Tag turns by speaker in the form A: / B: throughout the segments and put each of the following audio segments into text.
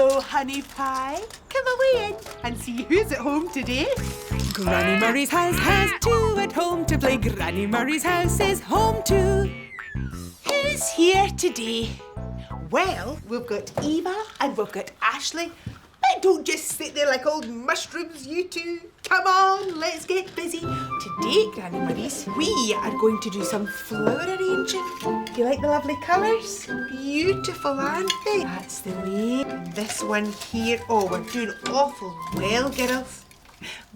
A: Hello, honey pie. Come away in and see who's at home today.
B: Granny Murray's house has two at home to play. Granny Murray's house is home too.
A: Who's here today? Well, we've got Eva and we've got Ashley. But don't just sit there like old mushrooms, you two. Come on, let's get busy. Today, Granny Murray's, we are going to do some flower arranging. Do you like the lovely colours? Beautiful, aren't they? That's the way. This one here. Oh, we're doing awful well, girls.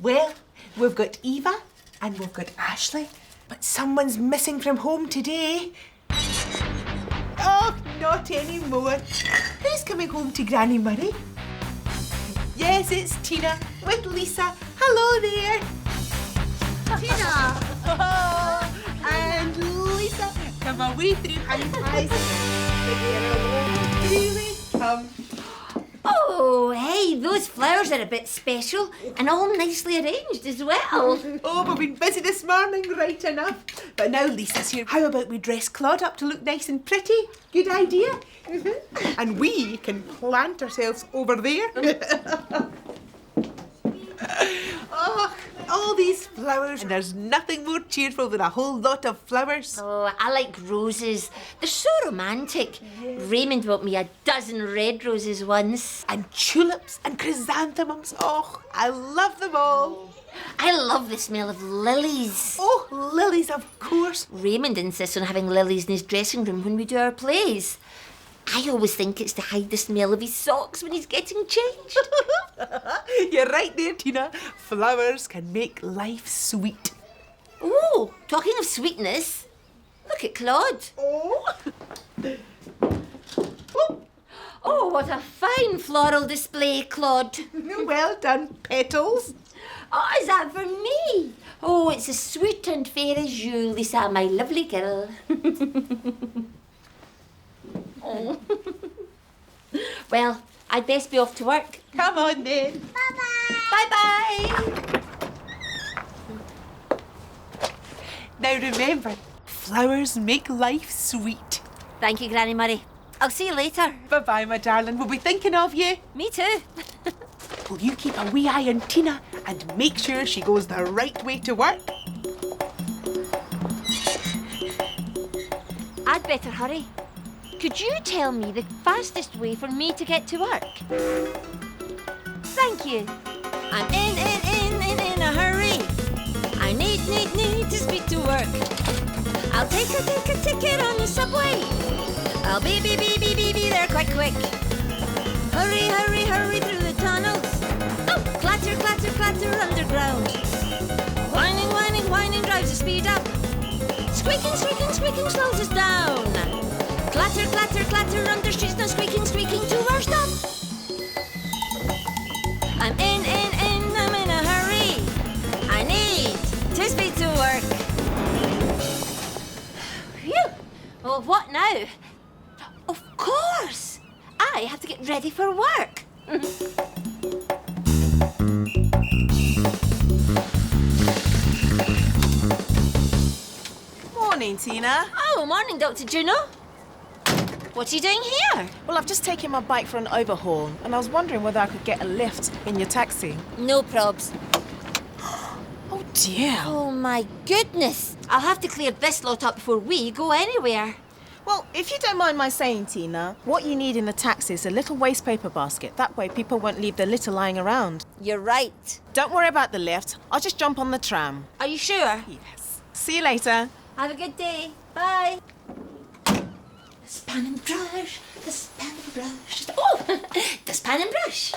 A: Well, we've got Eva and we've got Ashley. But someone's missing from home today. Oh, not anymore. Who's coming home to Granny Murray? Yes, it's Tina with Lisa. Hello there. Tina. And Lisa. Come away through honey pies. Really come.
C: Oh, hey, those flowers are a bit special and all nicely arranged as well.
A: Oh, we've been busy this morning, right enough. But now Lisa's here. How about we dress Claude up to look nice and pretty? Good idea? Mm-hmm. And we can plant ourselves over there. Oh, all these flowers. And there's nothing more cheerful than a whole lot of flowers.
C: Oh, I like roses. They're so romantic. Yes. Raymond bought me a dozen red roses once.
A: And tulips and chrysanthemums. Oh, I love them all.
C: I love the smell of lilies.
A: Oh, lilies, of course.
C: Raymond insists on having lilies in his dressing room when we do our plays. I always think it's to hide the smell of his socks when he's getting changed.
A: You're right there, Tina. Flowers can make life sweet.
C: Oh, talking of sweetness, look at Claude.
A: Oh.
C: Oh, what a fine floral display, Claude.
A: Well done, petals.
C: Oh, is that for me? Oh, it's as sweet and fair as you, Lisa, my lovely girl. Oh. Well, I'd best be off to work.
A: Come on then.
C: Bye-bye. Bye-bye.
A: Now remember, flowers make life sweet.
C: Thank you, Granny Murray. I'll see you later.
A: Bye-bye, my darling. We'll be thinking of you.
C: Me too.
A: Will you keep a wee eye on Tina and make sure she goes the right way to work?
C: I'd better hurry. Could you tell me the fastest way for me to get to work? Thank you. I'm in a hurry. I need to speed to work. I'll take a ticket on the subway. I'll be there quite quick. Hurry through the tunnels. Oh, clatter underground. Whining drives the speed up. Squeaking slows us down. Clatter under streets, now squeaking to our stop. I'm in a hurry. I need to speed to work. Phew. Well, what now? Of course! I have to get ready for work.
D: Morning, Tina.
C: Oh, morning, Dr. Juno. What are you doing here?
D: Well, I've just taken my bike for an overhaul, and I was wondering whether I could get a lift in your taxi.
C: No probs.
D: Oh, dear.
C: Oh, my goodness. I'll have to clear this lot up before we go anywhere.
D: Well, if you don't mind my saying, Tina, what you need in the taxi is a little waste paper basket. That way people won't leave their litter lying around.
C: You're right.
D: Don't worry about the lift. I'll just jump on the tram.
C: Are you sure?
D: Yes. See you later.
C: Have a good day. Bye. The span and brush. Oh, the span and brush.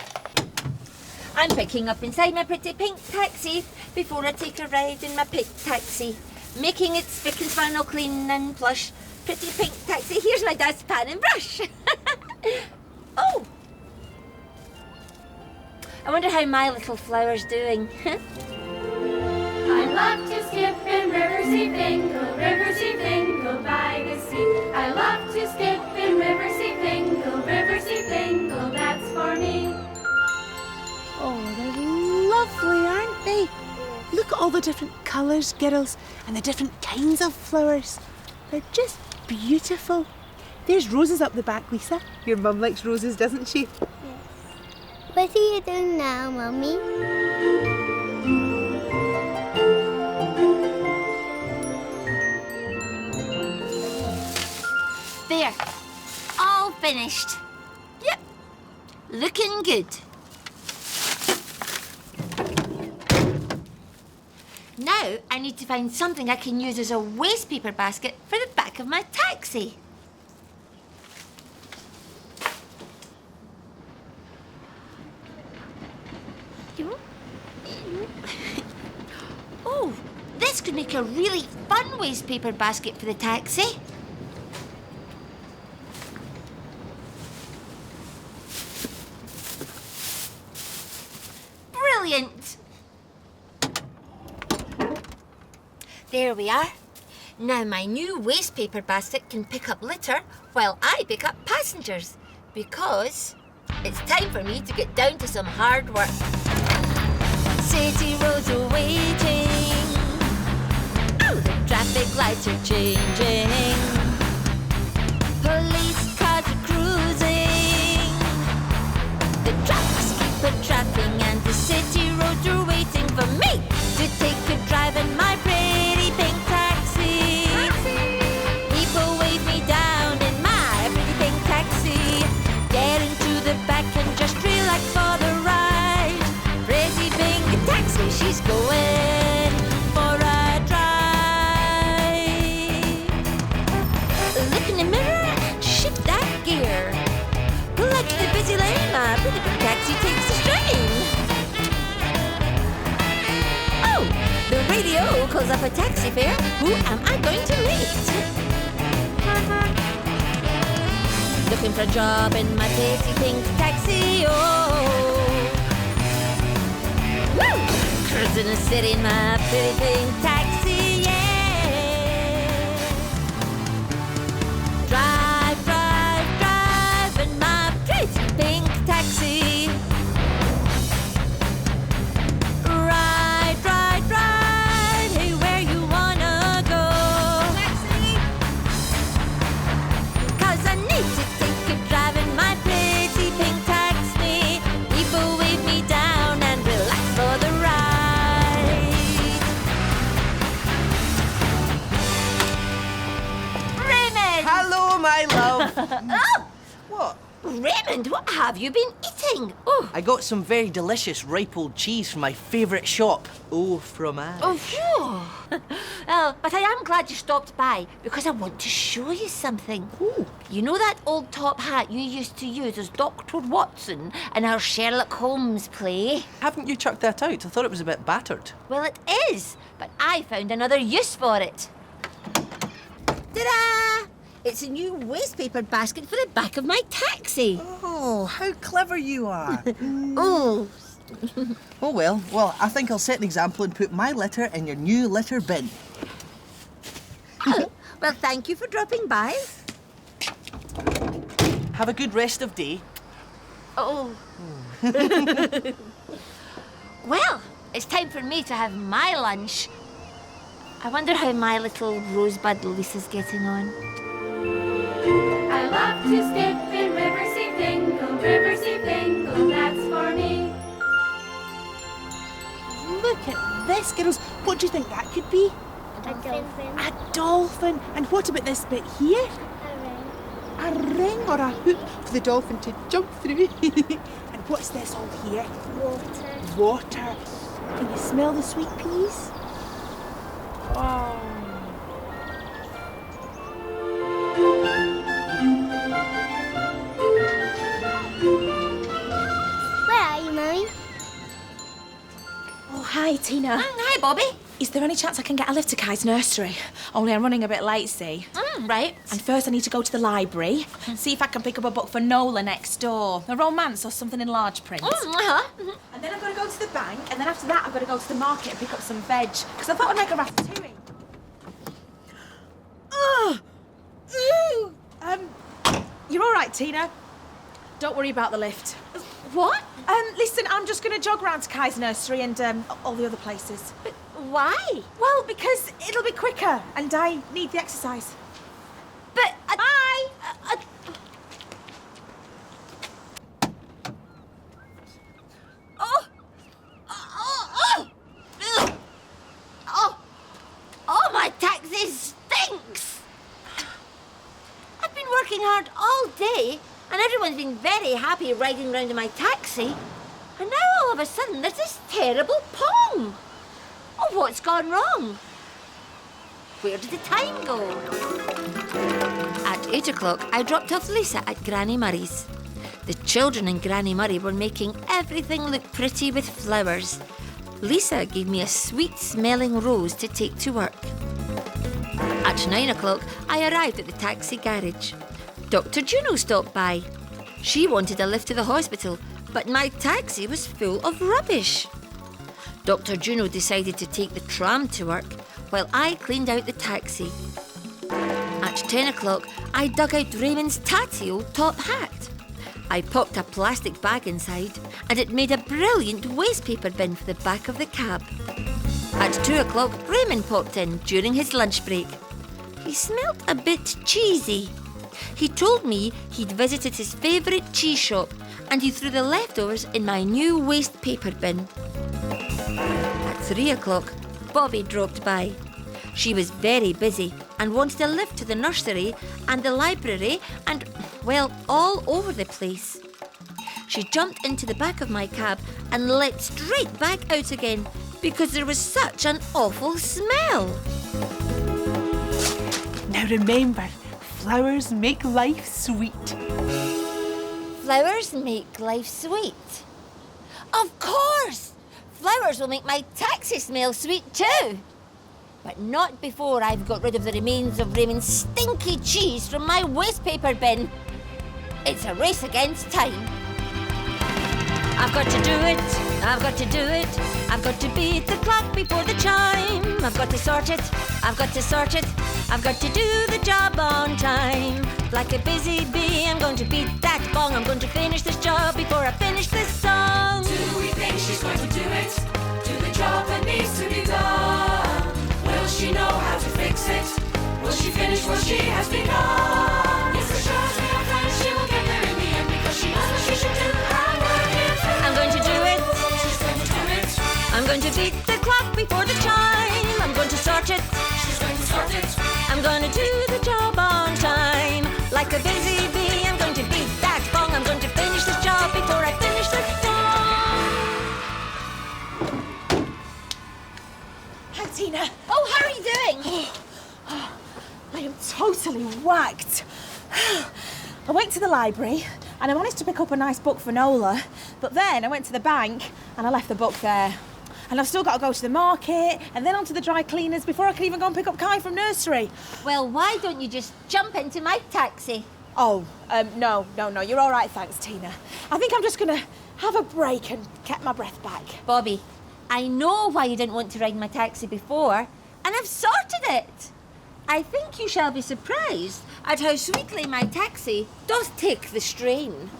C: I'm picking up inside my pretty pink taxi before I take a ride in my pink taxi. Making it spick and span all clean and plush. Pretty pink taxi, here's my dustpan and brush. Oh! I wonder how my little flower's doing.
E: I love to skip in Riverseafingal by the sea. I love to skip in Riverseafingal, that's for me.
A: Oh, they're lovely, aren't they? Look at all the different colours, girls, and the different kinds of flowers. They're just beautiful. There's roses up the back, Lisa. Your mum likes roses, doesn't she?
F: What are you doing now, Mummy?
C: There. All finished. Yep. Looking good. Now I need to find something I can use as a waste paper basket for the back of my taxi. Oh, this could make a really fun waste paper basket for the taxi. Brilliant! There we are. Now my new waste paper basket can pick up litter while I pick up passengers, because it's time for me to get down to some hard work. City roads are waiting. Oh, the traffic lights are changing. Police cars are cruising. The trucks keep a-trafficking and the city roads are waiting for me to take a drive in my pretty pink taxi. People wave me down in my pretty pink taxi. Get into the back and just relax for the ride. Pretty pink taxi, she's going for a drive. Look in the mirror and shift that gear. Pull out to the busy lane, my pretty pink taxi takes the strain. Oh, the radio calls up a taxi fare. Who am I going to meet? Looking for a job in my pretty pink taxi, oh. Woo! Cruising the city in my pretty pink taxi, yeah. Drive, drive, drive in my pretty pink taxi. Ride, ride, ride, hey, where you wanna go? Taxi! 'Cause I need to take a drive in my pretty pink taxi. People wave me down and relax for the ride. Raymond!
G: Hello, my love.
C: Oh!
G: What?
C: Raymond, what have you been eating? Oh,
G: I got some very delicious ripe old cheese from my favourite shop. Oh, fromage.
C: oh, phew. Oh, but I am glad you stopped by because I want to show you something.
G: Ooh.
C: You know that old top hat you used to use as Dr. Watson in our Sherlock Holmes play?
G: Haven't you chucked that out? I thought it was a bit battered.
C: Well, it is, but I found another use for it. Ta-da! It's a new waste paper basket for the back of my taxi.
G: Oh, how clever you are.
C: Oh,
G: Oh, well, I think I'll set an example and put my litter in your new litter bin.
C: well, thank you for dropping by.
G: Have a good rest of day.
C: Oh. Well, it's time for me to have my lunch. I wonder how my little rosebud Lisa's getting on.
E: I love to skip in Riverseafingal, Riverseafingal, that's for me.
A: Look at this, girls. What do you think that could be?
F: A dolphin.
A: A dolphin. And what about this bit here? A ring or a hoop for the dolphin to jump through. And what's this all here?
F: Water.
A: Water. Can you smell the sweet peas? Oh.
F: Where are you, Mummy?
D: Oh, hi, Tina.
C: Hi, Bobby.
D: Is there any chance I can get a lift to Kai's nursery? Only I'm running a bit late, see.
C: Right.
D: And first I need to go to the library, see if I can pick up a book for Nola next door. A romance or something in large print.
C: Uh-huh.
D: And then I've got to go to the bank, and then after that I've got to go to the market and pick up some veg. Because I thought I'd make a ratatouille. Ugh! Ooh! You're all right, Tina. Don't worry about the lift.
C: What?
D: Listen, I'm just going to jog round to Kai's nursery and all the other places.
C: But why?
D: Well, because it'll be quicker, and I need the exercise.
C: But...
D: Bye!
C: day, and everyone's been very happy riding round in my taxi. And now all of a sudden there's this terrible pong. Oh, what's gone wrong? Where did the time go? At 8 o'clock, I dropped off Lisa at Granny Murray's. The children in Granny Murray were making everything look pretty with flowers. Lisa gave me a sweet-smelling rose to take to work. At 9 o'clock, I arrived at the taxi garage. Dr. Juno stopped by. She wanted a lift to the hospital, but my taxi was full of rubbish. Dr. Juno decided to take the tram to work, while I cleaned out the taxi. At 10 o'clock, I dug out Raymond's tatty old top hat. I popped a plastic bag inside, and it made a brilliant wastepaper bin for the back of the cab. At 2 o'clock, Raymond popped in during his lunch break. He smelt a bit cheesy. He told me he'd visited his favourite cheese shop, and he threw the leftovers in my new wastepaper bin. At 3 o'clock, Bobby dropped by. She was very busy and wanted a lift to the nursery and the library and, well, all over the place. She jumped into the back of my cab and leapt straight back out again because there was such an awful smell.
A: Now remember, flowers make life sweet.
C: Flowers make life sweet. Of course! Flowers will make my taxi smell sweet too. But not before I've got rid of the remains of Raymond's stinky cheese from my wastepaper bin. It's a race against time. I've got to do it, I've got to do it. I've got to beat the clock before the chime. I've got to sort it, I've got to sort it. I've got to do the job on time. Like a busy bee, I'm going to beat that bong. I'm going to finish this job before I finish this song.
E: Do we think she's going to do it? Do the job that needs to be done? Will she know how to fix it? Will she finish what she has begun? Yes, as sure as we have friends, she will get there in the end because she knows what she should do and work it through.
C: I'm going to do it.
E: She's going to do it.
C: I'm going to beat the clock before the chime. I'm going to sort it.
E: She's going to sort it.
C: I'm going to do the job on time. Like a busy bee, I'm going to beat that bong. I'm going to finish this job before I finish this song.
D: Hi, Tina.
C: Oh, how are you doing?
D: I am totally whacked. I went to the library and I managed to pick up a nice book for Nola, but then I went to the bank and I left the book there. And I've still got to go to the market and then onto the dry cleaners before I can even go and pick up Kai from nursery.
C: Well, why don't you just jump into my taxi?
D: Oh, no, you're all right, thanks, Tina. I think I'm just going to have a break and get my breath back.
C: Bobby, I know why you didn't want to ride in my taxi before, and I've sorted it. I think you shall be surprised at how sweetly my taxi does take the strain.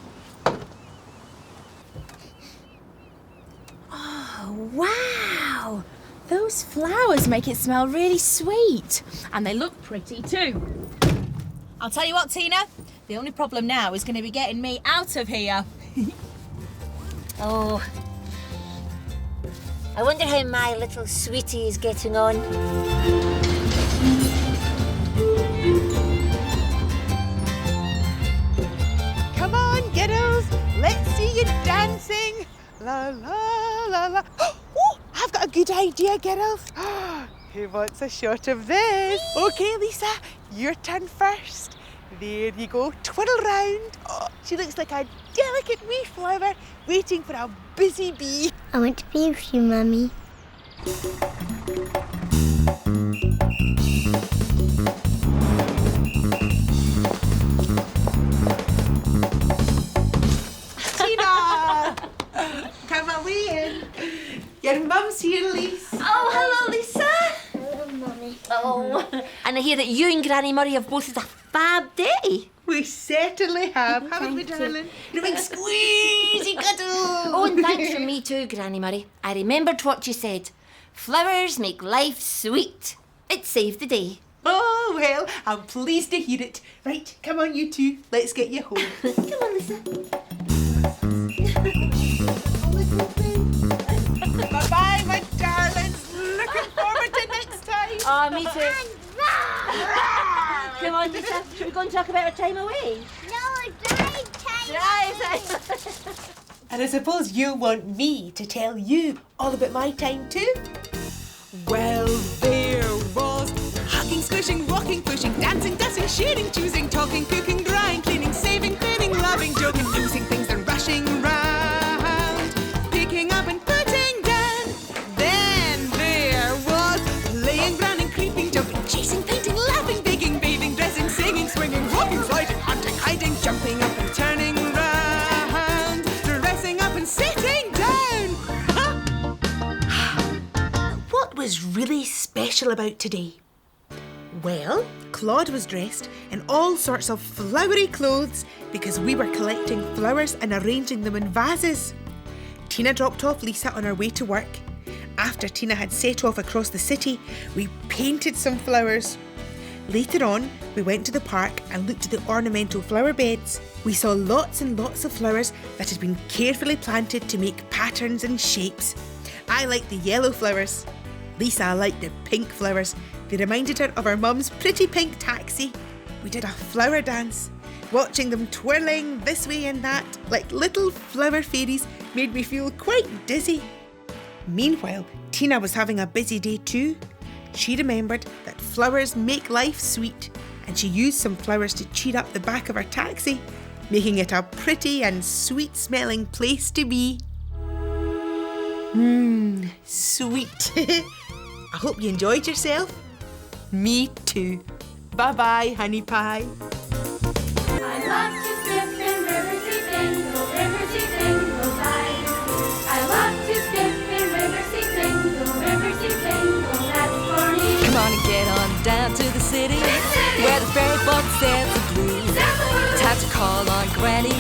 D: Oh, wow! Those flowers make it smell really sweet. And they look pretty too. I'll tell you what, Tina, the only problem now is going to be getting me out of here.
C: Oh, I wonder how my little sweetie is getting on.
A: Come on, kiddos, let's see you dancing. La la la la. Oh, I've got a good idea, kiddos. Who wants a shot of this? Okay, Lisa, your turn first. There you go, twiddle round. Oh, she looks like a delicate wee flower waiting for a busy bee.
F: I want to be with you, Mummy.
A: Tina! Come away in. Your mum's here, Lisa.
C: Oh, hello, Lisa.
F: Hello, Mummy.
C: Oh, and I hear that you and Granny Murray have both had a fab day.
A: We certainly have, haven't we, darling? You big squeezy cuddle.
C: Oh, and thanks from me too, Granny Murray. I remembered what you said. Flowers make life sweet. It saved the day.
A: Oh, well, I'm pleased to hear it. Right, come on, you two. Let's get you home.
C: Come on, Lisa.
A: Bye-bye, my darlings. Looking forward to next time.
C: Oh, me too. Come on, Lisa. Should we go and talk about our time away?
F: No,
A: And I suppose you'll want me to tell you all about my time too?
B: Well, there was hugging, squishing, rocking, pushing, dancing, dusting, shooting, choosing, talking, cooking, drying, cleaning, saving, cleaning, loving, joking, losing things and rushing round, picking up and putting down. Then there was playing, running, creeping, jumping, chasing, painting, laughing, baking, bathing, dressing, singing, swinging, walking, sliding, hunting, hiding, jumping up and turning round, dressing up and sitting down.
A: What was really special about today? Well, Claude was dressed in all sorts of flowery clothes because we were collecting flowers and arranging them in vases. Tina dropped off Lisa on her way to work. After Tina had set off across the city, we painted some flowers. Later on, we went to the park and looked at the ornamental flower beds. We saw lots and lots of flowers that had been carefully planted to make patterns and shapes. I liked the yellow flowers. Lisa liked the pink flowers. They reminded her of her mum's pretty pink taxi. We did a flower dance. Watching them twirling this way and that like little flower fairies made me feel quite dizzy. Meanwhile, Tina was having a busy day too. She remembered that flowers make life sweet, and she used some flowers to cheer up the back of her taxi, making it a pretty and sweet-smelling place to be. Sweet. I hope you enjoyed yourself. Me too. Bye-bye, honey pie.
E: I love to skip in Riverseafingal, Riverseafingal bye. I love to skip in Riverseafingal, Riverseafingal, that's for me.
B: Come on and get on down to the city, where the ferry boat sails the blue. Time to call on Granny